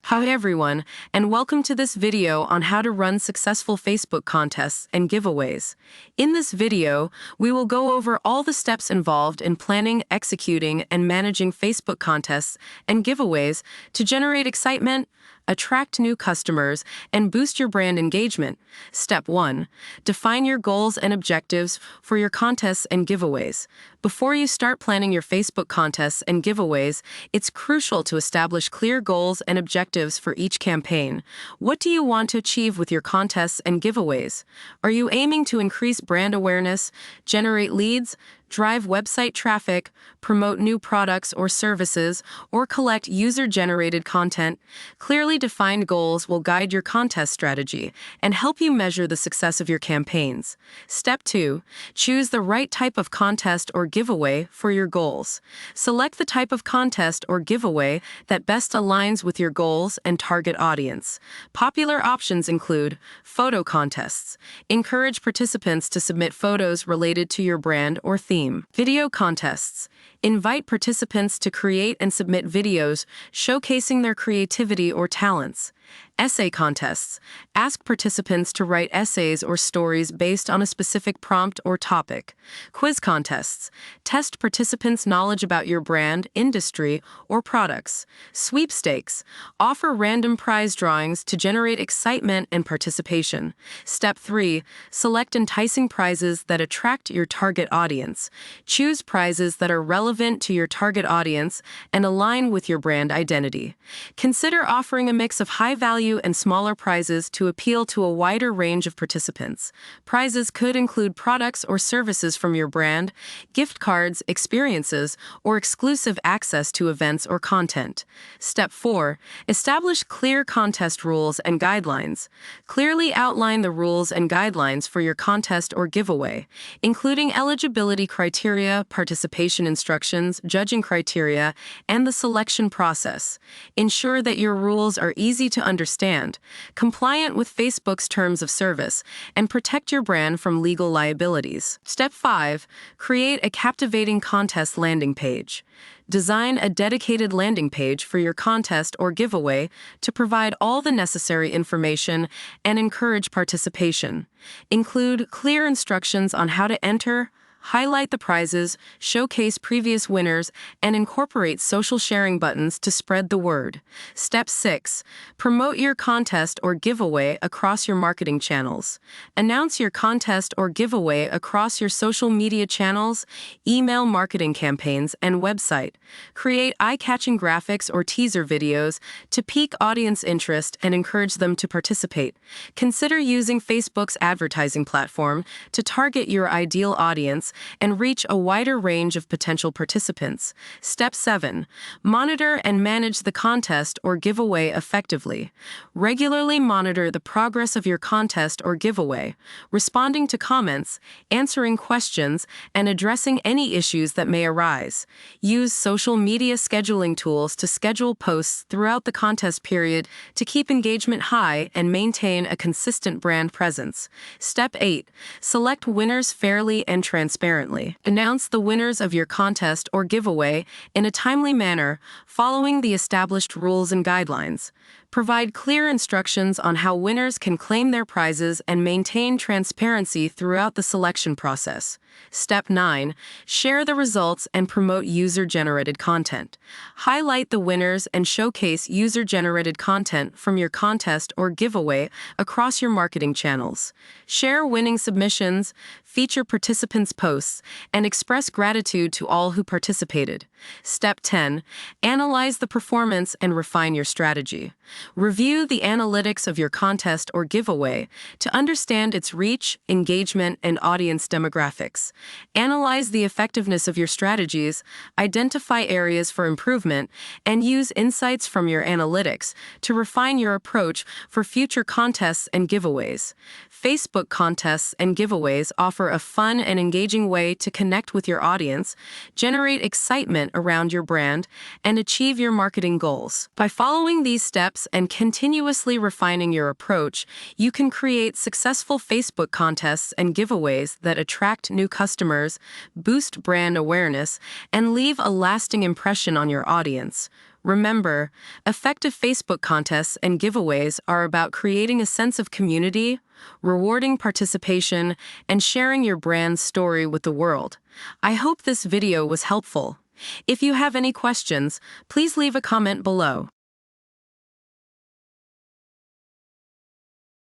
Hi everyone, and welcome to this video on how to run successful Facebook contests and giveaways. In this video, we will go over all the steps involved in planning, executing, and managing Facebook contests and giveaways to generate excitement, attract new customers, and boost your brand engagement. Step 1. Define your goals and objectives for your contests and giveaways. Before you start planning your Facebook contests and giveaways, it's crucial to establish clear goals and objectives for each campaign. What do you want to achieve with your contests and giveaways? Are you aiming to increase brand awareness, generate leads, drive website traffic, promote new products or services, or collect user-generated content? Clearly defined goals will guide your contest strategy and help you measure the success of your campaigns. Step 2. Choose the right type of contest or giveaway for your goals. Select the type of contest or giveaway that best aligns with your goals and target audience. Popular options include photo contests. Encourage participants to submit photos related to your brand or theme. Video contests. Invite participants to create and submit videos showcasing their creativity or talents. Essay contests. Ask participants to write essays or stories based on a specific prompt or topic. Quiz contests. Test participants' knowledge about your brand, industry, or products. Sweepstakes. Offer random prize drawings to generate excitement and participation. Step 3. Select enticing prizes that attract your target audience. Choose prizes that are relevant to your target audience and align with your brand identity. Consider offering a mix of high-value and smaller prizes to appeal to a wider range of participants. Prizes could include products or services from your brand, gift cards, experiences, or exclusive access to events or content. Step 4. Establish clear contest rules and guidelines. Clearly outline the rules and guidelines for your contest or giveaway, including eligibility criteria, participation instructions, judging criteria, and the selection process. Ensure that your rules are easy to understand, compliant with Facebook's terms of service, and protect your brand from legal liabilities. Step 5. Create a captivating contest landing page. Design a dedicated landing page for your contest or giveaway to provide all the necessary information and encourage participation. Include clear instructions on how to enter, highlight the prizes, showcase previous winners, and incorporate social sharing buttons to spread the word. Step 6. Promote your contest or giveaway across your marketing channels. Announce your contest or giveaway across your social media channels, email marketing campaigns, and website. Create eye-catching graphics or teaser videos to pique audience interest and encourage them to participate. Consider using Facebook's advertising platform to target your ideal audience and reach a wider range of potential participants. Step 7. Monitor and manage the contest or giveaway effectively. Regularly monitor the progress of your contest or giveaway, responding to comments, answering questions, and addressing any issues that may arise. Use social media scheduling tools to schedule posts throughout the contest period to keep engagement high and maintain a consistent brand presence. Step 8. Select winners fairly and transparently. Announce the winners of your contest or giveaway in a timely manner, following the established rules and guidelines. Provide clear instructions on how winners can claim their prizes and maintain transparency throughout the selection process. Step 9. Share the results and promote user-generated content. Highlight the winners and showcase user-generated content from your contest or giveaway across your marketing channels. Share winning submissions, feature participants' posts, and express gratitude to all who participated. Step 10. Analyze the performance and refine your strategy. Review the analytics of your contest or giveaway to understand its reach, engagement, and audience demographics. Analyze the effectiveness of your strategies, identify areas for improvement, and use insights from your analytics to refine your approach for future contests and giveaways. Facebook contests and giveaways offer a fun and engaging way to connect with your audience, generate excitement around your brand, and achieve your marketing goals. By following these steps and continuously refining your approach, you can create successful Facebook contests and giveaways that attract new customers, boost brand awareness, and leave a lasting impression on your audience. Remember, effective Facebook contests and giveaways are about creating a sense of community, rewarding participation, and sharing your brand's story with the world. I hope this video was helpful. If you have any questions, please leave a comment below.